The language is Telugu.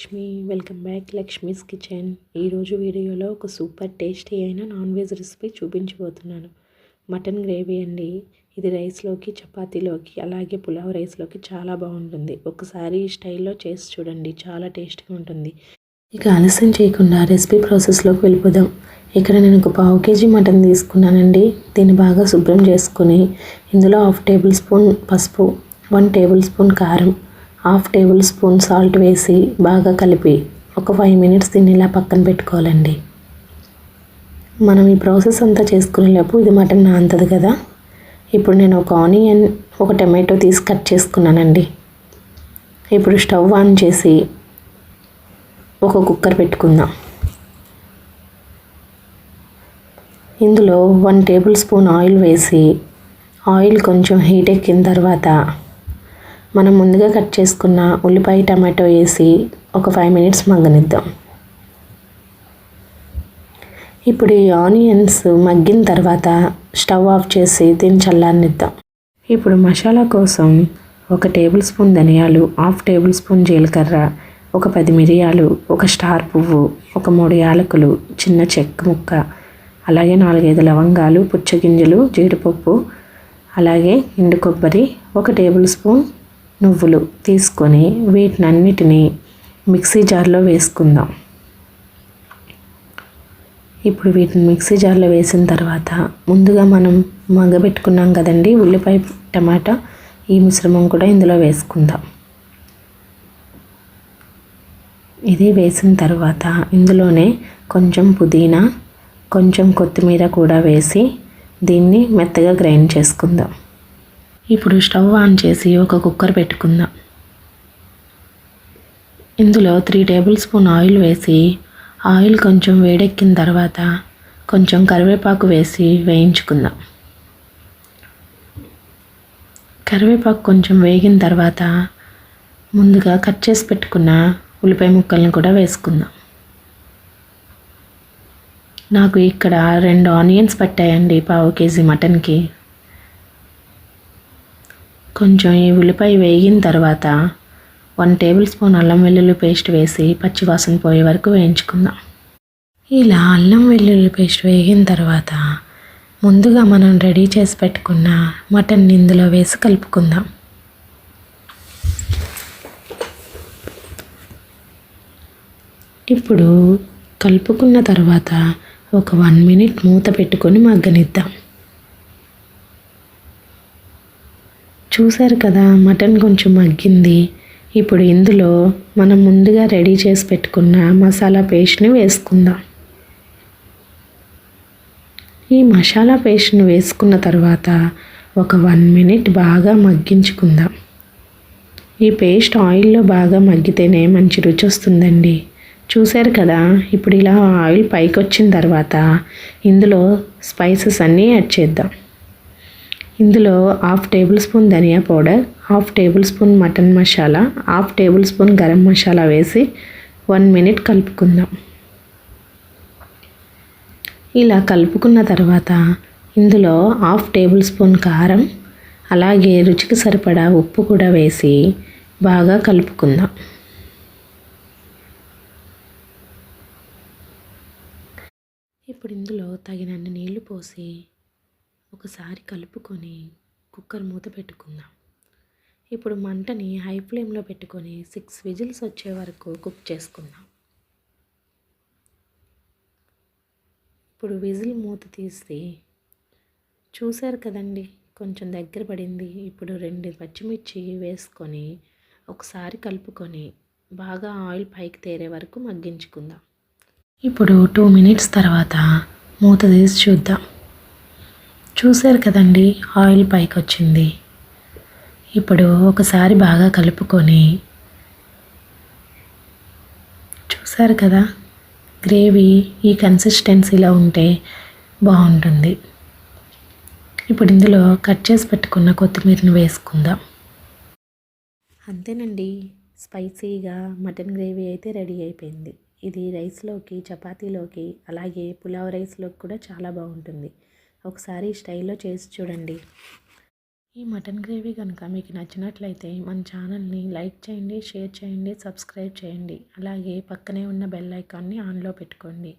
Lakshmi. Welcome back Lakshmi's kitchen. ఈరోజు వీడియోలో ఒక సూపర్ టేస్టీ అయిన నాన్ వెజ్ రెసిపీ చూపించబోతున్నాను. మటన్ గ్రేవీ అండి. ఇది రైస్లోకి, చపాతీలోకి, అలాగే పులావ్ రైస్లోకి చాలా బాగుంటుంది. ఒకసారి ఈ స్టైల్లో చేసి చూడండి, చాలా టేస్ట్గా ఉంటుంది. ఇక ఆలస్యం చేయకుండా రెసిపీ ప్రాసెస్లోకి వెళ్ళిపోదాం. ఇక్కడ నేను ఒక 1/2 kg మటన్ తీసుకున్నానండి. దీన్ని బాగా శుభ్రం చేసుకుని ఇందులో 1/2 టేబుల్ స్పూన్ పసుపు, 1 టేబుల్ స్పూన్ కారం, 1/2 టేబుల్ స్పూన్ సాల్ట్ వేసి బాగా కలిపి ఒక 5 minutes దీన్ని ఇలా పక్కన పెట్టుకోవాలండి. మనం ఈ ప్రాసెస్ అంతా చేసుకునేలోపు ఇది మటన్ నానుతుంది కదా. ఇప్పుడు నేను ఒక ఆనియన్, ఒక టమాటో తీసి కట్ చేసుకున్నానండి. ఇప్పుడు స్టవ్ ఆన్ చేసి ఒక కుక్కర్ పెట్టుకుందాం. ఇందులో 1 టేబుల్ స్పూన్ ఆయిల్ వేసి ఆయిల్ కొంచెం హీట్ ఎక్కిన తర్వాత మనం ముందుగా కట్ చేసుకున్న ఉల్లిపాయ, టమాటో వేసి ఒక 5 minutes మగ్గనిద్దాం. ఇప్పుడు ఈ ఆనియన్స్ మగ్గిన తర్వాత స్టవ్ ఆఫ్ చేసి దీన్ని చల్లారనిద్దాం. ఇప్పుడు మసాలా కోసం 1 టేబుల్ స్పూన్ ధనియాలు, 1/2 టేబుల్ స్పూన్ జీలకర్ర, ఒక 10 మిరియాలు, ఒక స్టార్ పువ్వు, ఒక 3 యాలకులు, చిన్న చెక్క ముక్క, అలాగే 4-5 లవంగాలు, పుచ్చగింజలు, జీడిపప్పు, అలాగే ఎండు కొబ్బరి, 1 టేబుల్ స్పూన్ నువ్వులు తీసుకొని వీటినన్నిటినీ మిక్సీ జార్లో వేసుకుందాం. ఇప్పుడు వీటిని మిక్సీ జార్లో వేసిన తర్వాత ముందుగా మనం మగ్గబెట్టుకున్నాం కదండి ఉల్లిపాయ, టమాటా, ఈ మిశ్రమం కూడా ఇందులో వేసుకుందాం. ఇది వేసిన తర్వాత ఇందులోనే కొంచెం పుదీనా, కొంచెం కొత్తిమీర కూడా వేసి దీన్ని మెత్తగా గ్రైండ్ చేసుకుందాం. ఇప్పుడు స్టవ్ ఆన్ చేసి ఒక కుక్కర్ పెట్టుకుందాం. ఇందులో 3 టేబుల్ స్పూన్ ఆయిల్ వేసి ఆయిల్ కొంచెం వేడెక్కిన తర్వాత కొంచెం కరివేపాకు వేసి వేయించుకుందాం. కరివేపాకు కొంచెం వేగిన తర్వాత ముందుగా కట్ చేసి పెట్టుకున్న ఉల్లిపాయ ముక్కలను కూడా వేసుకుందాం. నాకు ఇక్కడ 2 ఆనియన్స్ పట్టాయండి 1/2 kg మటన్కి. కొంచెం ఈ ఉల్లిపాయ వేగిన తర్వాత 1 టేబుల్ స్పూన్ అల్లం వెల్లుల్లి పేస్ట్ వేసి పచ్చివాసన పోయే వరకు వేయించుకుందాం. ఇలా అల్లం వెల్లుల్లి పేస్ట్ వేగిన తర్వాత ముందుగా మనం రెడీ చేసి పెట్టుకున్న మటన్ ఇందులో వేసి కలుపుకుందాం. ఇప్పుడు కలుపుకున్న తర్వాత ఒక 1 minute మూత పెట్టుకొని మగ్గనిద్దాం. చూసారు కదా, మటన్ కొంచెం మగ్గింది. ఇప్పుడు ఇందులో మనం ముందుగా రెడీ చేసి పెట్టుకున్న మసాలా పేస్ట్ని వేసుకుందాం. ఈ మసాలా పేస్ట్ని వేసుకున్న తర్వాత ఒక 1 minute బాగా మగ్గించుకుందాం. ఈ పేస్ట్ ఆయిల్లో బాగా మగ్గితేనే మంచి రుచి వస్తుందండి. చూసారు కదా, ఇప్పుడు ఇలా ఆయిల్ పైకి వచ్చిన తర్వాత ఇందులో స్పైసెస్ అన్నీ యాడ్ చేద్దాం. ఇందులో 1/2 table spoon dhania powder, 1/2 table spoon mutton masala, 1/2 table spoon garam masala వేసి 1 minute కలుపుకుందాం. ఇలా కలుపుకున్న తర్వాత ఇందులో 1/2 టేబుల్ స్పూన్ కారం, అలాగే రుచికి సరిపడా ఉప్పు కూడా వేసి బాగా కలుపుకుందాం. ఇప్పుడు ఇందులో తగినన్ని నీళ్లు పోసి ఒకసారి కలుపుకొని కుక్కర్ మూత పెట్టుకుందాం. ఇప్పుడు మంటని హై ఫ్లేమ్లో పెట్టుకొని 6 విజిల్స్ వచ్చే వరకు కుక్ చేసుకుందాం. ఇప్పుడు విజిల్ మూత తీసి చూసారు కదండి, కొంచెం దగ్గర పడింది. ఇప్పుడు 2 పచ్చిమిర్చి వేసుకొని ఒకసారి కలుపుకొని బాగా ఆయిల్ పైకి తేరే వరకు మగ్గించుకుందాం. ఇప్పుడు 2 minutes తర్వాత మూత తీసి చూద్దాం. చూసారు కదండి, ఆయిల్ పైకి వచ్చింది. ఇప్పుడు ఒకసారి బాగా కలుపుకొని చూసారు కదా, గ్రేవీ ఈ కన్సిస్టెన్సీలో ఉంటే బాగుంటుంది. ఇప్పుడు ఇందులో కట్ చేసి పెట్టుకున్న కొత్తిమీరని వేసుకుందాం. అంతేనండి, స్పైసీగా మటన్ గ్రేవీ అయితే రెడీ అయిపోయింది. ఇది రైస్లోకి, చపాతీలోకి, అలాగే పులావ్ రైస్లోకి కూడా చాలా బాగుంటుంది. ఒకసారి ఈ స్టైల్లో చేసి చూడండి. ఈ మటన్ గ్రేవీ కనుక మీకు నచ్చినట్లయితే మన ఛానల్ని లైక్ చేయండి, షేర్ చేయండి, సబ్స్క్రైబ్ చేయండి. అలాగే పక్కనే ఉన్న బెల్ ఐకాన్ని ఆన్లో పెట్టుకోండి.